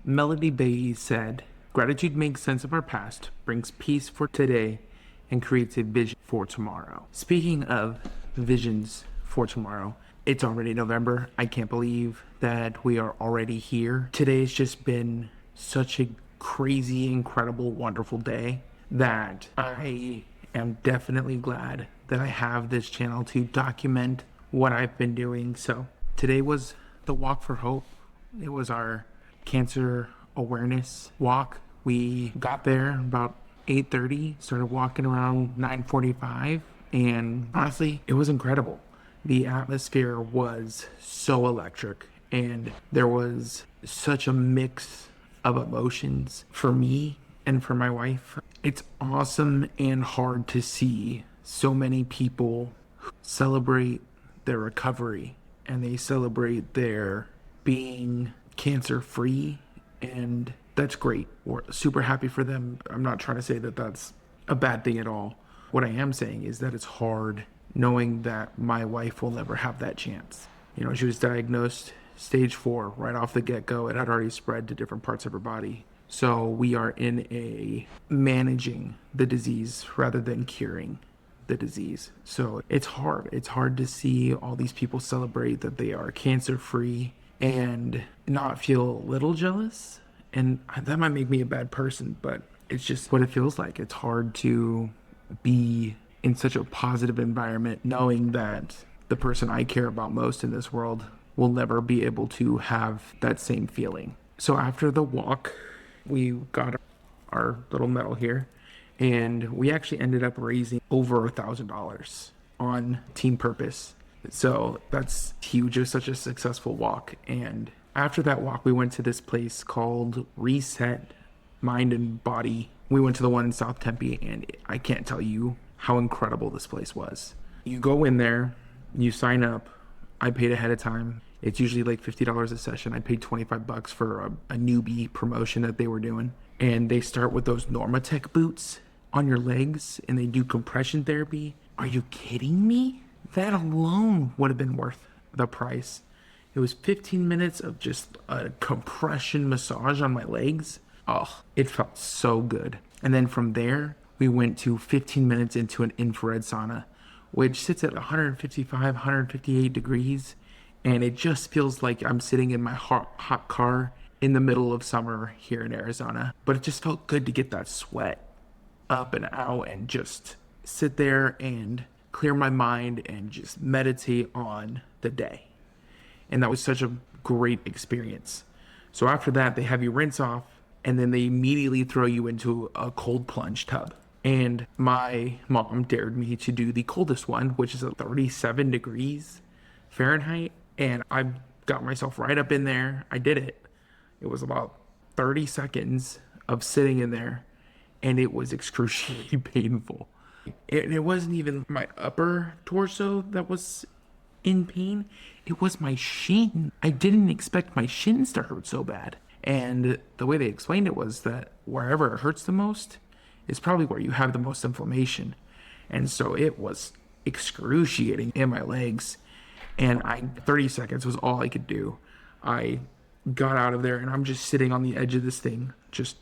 Melody Bay said, "Gratitude makes sense of our past, brings peace for today, and creates a vision for tomorrow." Speaking of visions for tomorrow, it's already November. I can't believe that we are already here. Today's just been such a crazy, incredible, wonderful day that I am definitely glad that I have this channel to document what I've been doing. So today was the Walk for Hope. It was our cancer awareness walk. We got there about 8:30, started walking around 9:45, and honestly, it was incredible. The atmosphere was so electric, and there was such a mix of emotions for me and for my wife. It's awesome and hard to see so many people celebrate their recovery and they celebrate their being cancer free, and that's great. We're super happy for them. I'm not trying to say that that's a bad thing at all. What I am saying is that it's hard knowing that my wife will never have that chance. You know, she was diagnosed stage 4 right off the get-go. It had already spread to different parts of her body. So we are in a managing the disease rather than curing the disease. So it's hard. It's hard to see all these people celebrate that they are cancer free and not feel a little jealous. And that might make me a bad person, but it's just what it feels like. It's hard to be in such a positive environment knowing that the person I care about most in this world will never be able to have that same feeling. So after the walk, we got our little medal here, and we actually ended up raising over $1,000 on Team Purpose. So that's huge. It was such a successful walk. And after that walk, we went to this place called Reset Mind and Body. We went to the one in South Tempe, and I can't tell you how incredible this place was. You go in there, you sign up. I paid ahead of time. It's usually like $50 a session. I paid $25 for a newbie promotion that they were doing. And they start with those Normatec boots on your legs, and they do compression therapy. Are you kidding me? That alone would have been worth the price. It was 15 minutes of just a compression massage on my legs. Oh, it felt so good. And then from there, we went to 15 minutes into an infrared sauna, which sits at 155, 158 degrees. And it just feels like I'm sitting in my hot car in the middle of summer here in Arizona. But it just felt good to get that sweat up and out and just sit there and clear my mind and just meditate on the day. And that was such a great experience. So after that, they have you rinse off, and then they immediately throw you into a cold plunge tub. And my mom dared me to do the coldest one, which is at 37 degrees Fahrenheit. And I got myself right up in there. I did it. It was about 30 seconds of sitting in there, and it was excruciatingly painful. It wasn't even my upper torso that was in pain. It was my shin. I didn't expect my shins to hurt so bad. And the way they explained it was that wherever it hurts the most is probably where you have the most inflammation. And so it was excruciating in my legs. And 30 seconds was all I could do. I got out of there, and I'm just sitting on the edge of this thing, just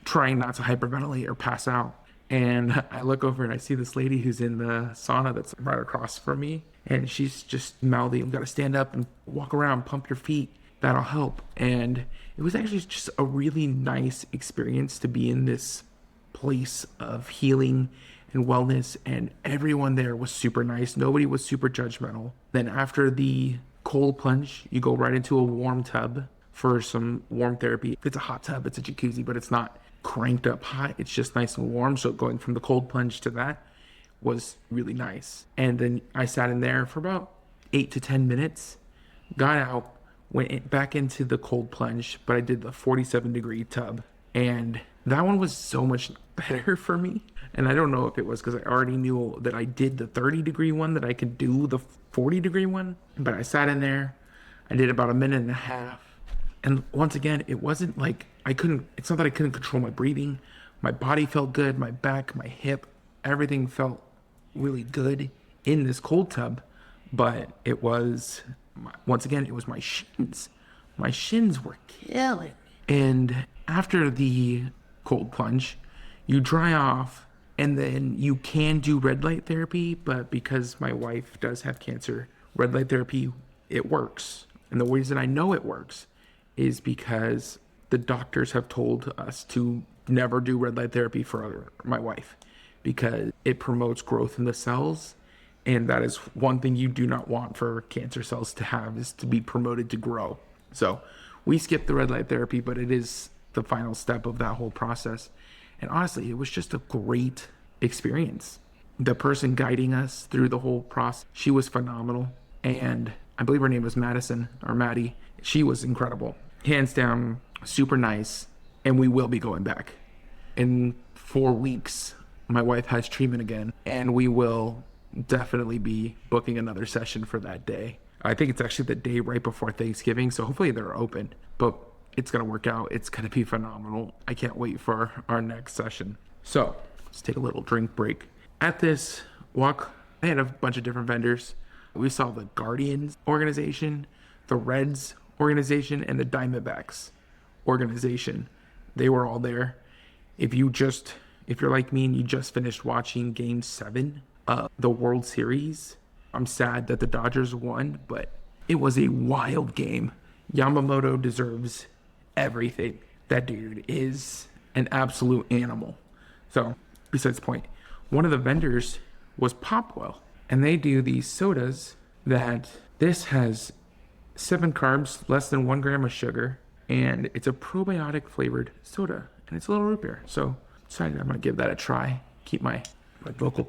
trying not to hyperventilate or pass out. And I look over and I see this lady who's in the sauna that's right across from me. And she's just mouthing, "You've got to stand up and walk around, pump your feet. That'll help." And it was actually just a really nice experience to be in this place of healing and wellness, and everyone there was super nice. Nobody was super judgmental. Then after the cold plunge, you go right into a warm tub for some warm therapy. It's a hot tub, it's a jacuzzi, but it's not cranked up hot. It's just nice and warm. So going from the cold plunge to that was really nice. And then I sat in there for about 8 to 10 minutes, got out, back into the cold plunge, but I did the 47-degree tub. And that one was so much better for me. And I don't know if it was because I already knew that I did the 30-degree one, that I could do the 40-degree one. But I sat in there. I did about a minute and a half. And once again, it wasn't like it's not that I couldn't control my breathing. My body felt good. My back, my hip, everything felt really good in this cold tub. But it was, once again, it was my shins. My shins were killing me. And after the cold plunge, you dry off, and then you can do red light therapy. But because my wife does have cancer, red light therapy, it works. And the reason I know it works is because the doctors have told us to never do red light therapy for my wife because it promotes growth in the cells. And that is one thing you do not want for cancer cells to have, is to be promoted to grow. So we skipped the red light therapy, but it is the final step of that whole process. And honestly, it was just a great experience. The person guiding us through the whole process, she was phenomenal. And I believe her name was Madison or Maddie. She was incredible. Hands down, super nice. And we will be going back. In 4 weeks, my wife has treatment again, and we will definitely be booking another session for that day. I think it's actually the day right before Thanksgiving, so hopefully they're open. But it's going to work out. It's going to be phenomenal. I can't wait for our next session. So let's take a little drink break. At this walk, I had a bunch of different vendors. We saw the Guardians organization, the Reds organization, and the Diamondbacks organization. They were all there. If you're like me and you just finished watching Game 7 of the World Series, I'm sad that the Dodgers won, but it was a wild game. Yamamoto deserves everything. That dude is an absolute animal. So, besides the point, one of the vendors was Popwell, and they do these sodas that this has 7 carbs, less than 1 gram of sugar, and it's a probiotic flavored soda, and it's a little root beer. So, decided I'm gonna give that a try. Keep my vocal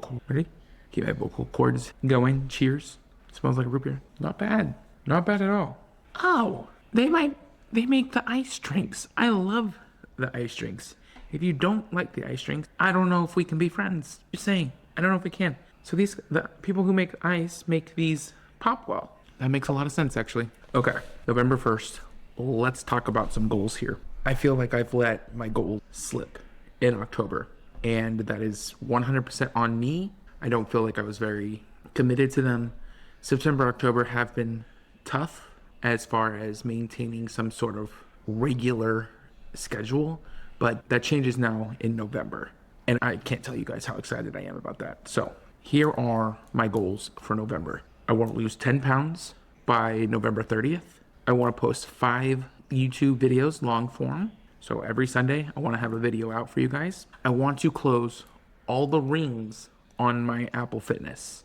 cords going. Cheers. Smells like a root beer. Not bad. Not bad at all. Oh, they make the ice drinks. I love the ice drinks. If you don't like the ice drinks, I don't know if we can be friends. Just saying. I don't know if we can. So the people who make ice make these Popwell. That makes a lot of sense, actually. Okay, November 1st. Let's talk about some goals here. I feel like I've let my goals slip in October, and that is 100% on me. I don't feel like I was very committed to them. September, October have been tough as far as maintaining some sort of regular schedule, but that changes now in November. And I can't tell you guys how excited I am about that. So here are my goals for November. I want to lose 10 pounds by November 30th. I want to post 5 YouTube videos, long form. So every Sunday, I want to have a video out for you guys. I want to close all the rings on my Apple Fitness.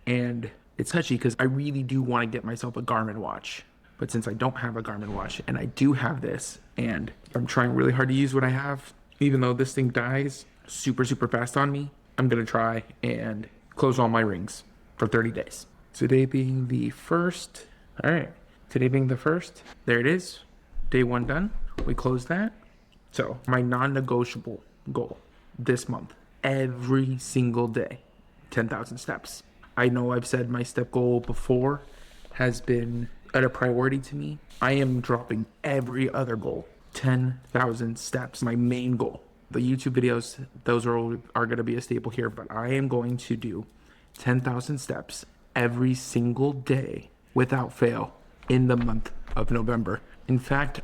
And it's touchy because I really do want to get myself a Garmin watch. But since I don't have a Garmin watch, and I do have this, and I'm trying really hard to use what I have, even though this thing dies super, super fast on me, I'm going to try and close all my rings for 30 days. Today being the 1st. All right. Today being the 1st. There it is. Day 1 done. We closed that. So my non-negotiable goal this month, every single day, 10,000 steps. I know I've said my step goal before has been at a priority to me. I am dropping every other goal. 10,000 steps, my main goal. The YouTube videos, those are going to be a staple here, but I am going to do 10,000 steps every single day without fail in the month of November. In fact,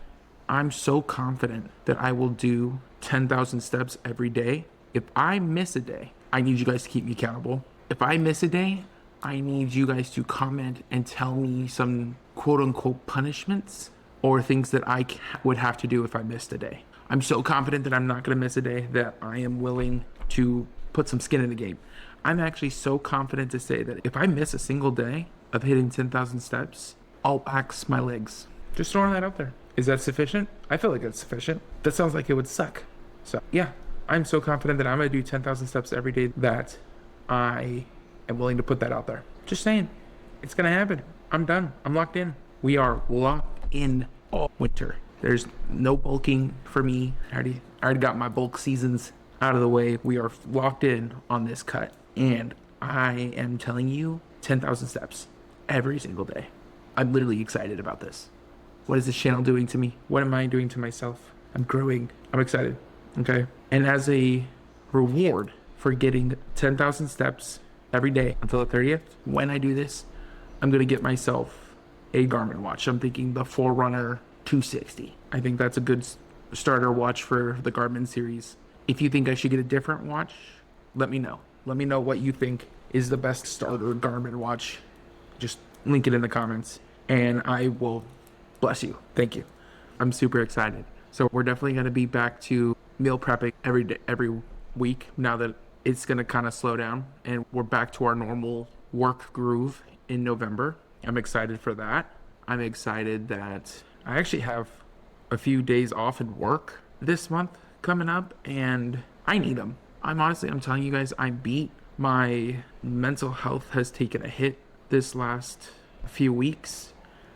I'm so confident that I will do 10,000 steps every day. If I miss a day, I need you guys to keep me accountable. If I miss a day, I need you guys to comment and tell me some quote unquote punishments or things that I would have to do if I missed a day. I'm so confident that I'm not going to miss a day that I am willing to put some skin in the game. I'm actually so confident to say that if I miss a single day of hitting 10,000 steps, I'll axe my legs. Just throwing that out there. Is that sufficient? I feel like it's sufficient. That sounds like it would suck. So yeah, I'm so confident that I'm going to do 10,000 steps every day that I am willing to put that out there. Just saying. It's going to happen. I'm done. I'm locked in. We are locked in all winter. There's no bulking for me. I already got my bulk seasons out of the way. We are locked in on this cut. And I am telling you, 10,000 steps every single day. I'm literally excited about this. What is this channel doing to me? What am I doing to myself? I'm growing. I'm excited. Okay. And as a reward for getting 10,000 steps every day until the 30th, when I do this, I'm going to get myself a Garmin watch. I'm thinking the Forerunner 260. I think that's a good starter watch for the Garmin series. If you think I should get a different watch, let me know. Let me know what you think is the best starter Garmin watch. Just link it in the comments and I will bless you. Thank you. I'm super excited. So we're definitely going to be back to meal prepping every day, every week now that it's going to kind of slow down and we're back to our normal work groove in November. I'm excited for that. I'm excited that I actually have a few days off in work this month coming up and I need them. I'm telling you guys, I'm beat. My mental health has taken a hit this last few weeks.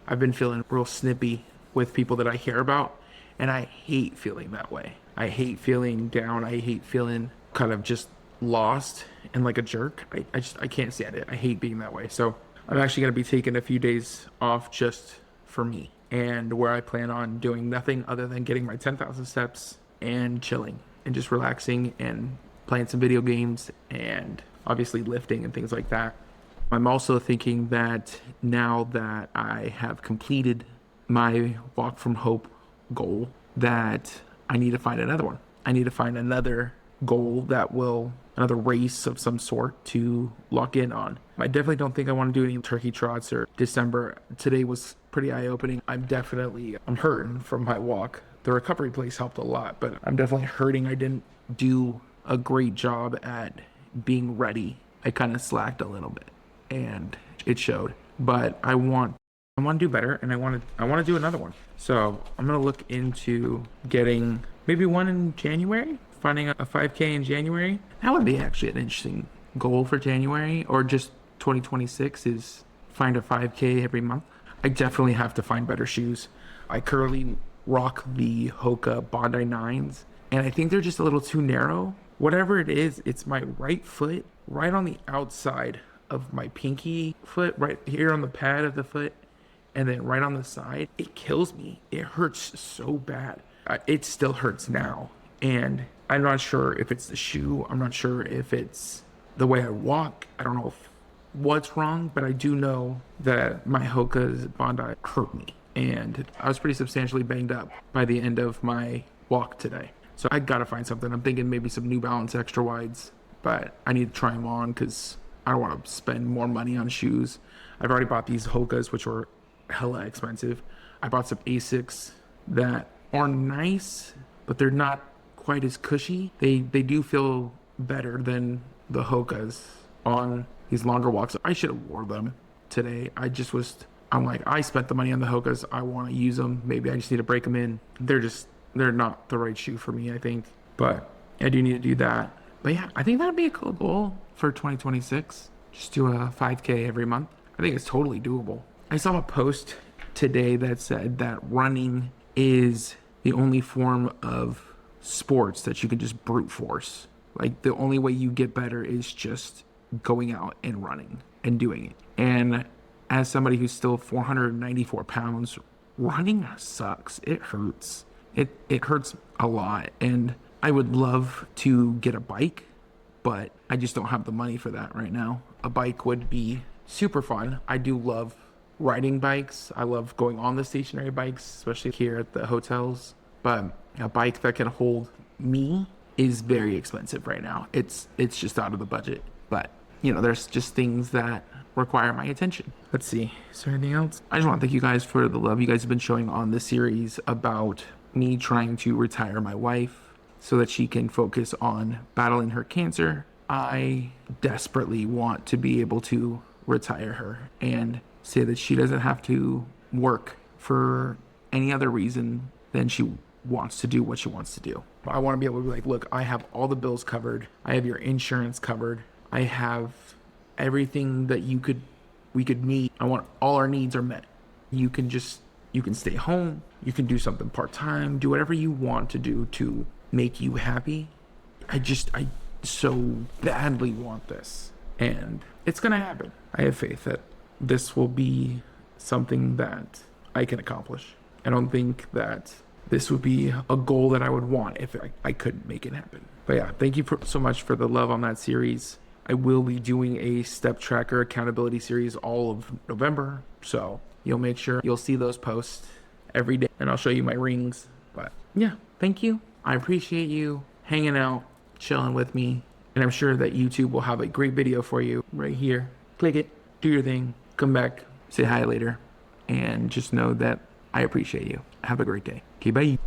I've been feeling real snippy with people that I care about, and I hate feeling that way. I hate feeling down. I hate feeling kind of just lost and like a jerk. I can't stand it. I hate being that way. So I'm actually going to be taking a few days off just for me, and where I plan on doing nothing other than getting my 10,000 steps and chilling and just relaxing and playing some video games and obviously lifting and things like that. I'm also thinking that now that I have completed my Walk from Hope goal, that I need to find another one. I need to find another goal another race of some sort to lock in on. I definitely don't think I want to do any turkey trots or December. Today was pretty eye-opening. I'm hurting from my walk. The recovery place helped a lot, but I'm definitely hurting. I didn't do a great job at being ready. I kind of slacked a little bit and it showed, but I want to do better and I want to do another one. So I'm going to look into getting maybe one in January, finding a 5K in January. That would be actually an interesting goal for January, or just 2026 is find a 5K every month. I definitely have to find better shoes. I currently rock the Hoka Bondi 9s and I think they're just a little too narrow. Whatever it is, it's my right foot right on the outside of my pinky foot, right here on the pad of the foot, and then right on the side. It kills me. It hurts so bad. It still hurts now. And I'm not sure if it's the shoe. I'm not sure if it's the way I walk. I don't know what's wrong, but I do know that my Hoka's Bondi hurt me. And I was pretty substantially banged up by the end of my walk today. So I gotta find something. I'm thinking maybe some New Balance extra wides, but I need to try them on because I don't want to spend more money on shoes. I've already bought these Hokas, which were hella expensive. I bought some Asics that are nice, but they're not quite as cushy. They do feel better than the Hokas on these longer walks. I should have wore them today. I'm like, I spent the money on the Hokas. I want to use them. Maybe I just need to break them in. They're not the right shoe for me, I think. But I do need to do that. But yeah, I think that'd be a cool goal for 2026. Just do a 5K every month. I think it's totally doable. I saw a post today that said that running is the only form of sports that you can just brute force. Like the only way you get better is just going out and running and doing it. And as somebody who's still 494 pounds, running sucks. It hurts. It hurts a lot. And I would love to get a bike, but I just don't have the money for that right now. A bike would be super fun. I do love riding bikes. I love going on the stationary bikes, especially here at the hotels. But a bike that can hold me is very expensive right now. It's just out of the budget. But, there's just things that require my attention. Let's see. Is there anything else? I just want to thank you guys for the love you guys have been showing on this series about me trying to retire my wife so that she can focus on battling her cancer. I desperately want to be able to retire her and say that she doesn't have to work for any other reason than she wants to do what she wants to do. I want to be able to be like, look, I have all the bills covered. I have your insurance covered. I have everything that we could need. I want all our needs are met. You can stay home. You can do something part-time, do whatever you want to do to make you happy. I so badly want this, and it's going to happen. I have faith that this will be something that I can accomplish. I don't think that this would be a goal that I would want if I couldn't make it happen. But yeah, thank you so much for the love on that series. I will be doing a step tracker accountability series all of November, so you'll make sure you'll see those posts every day, and I'll show you my rings. But yeah, thank you. I appreciate you hanging out, chilling with me. And I'm sure that YouTube will have a great video for you right here. Click it, do your thing, come back, say hi later, and just know that I appreciate you. Have a great day. Okay, bye.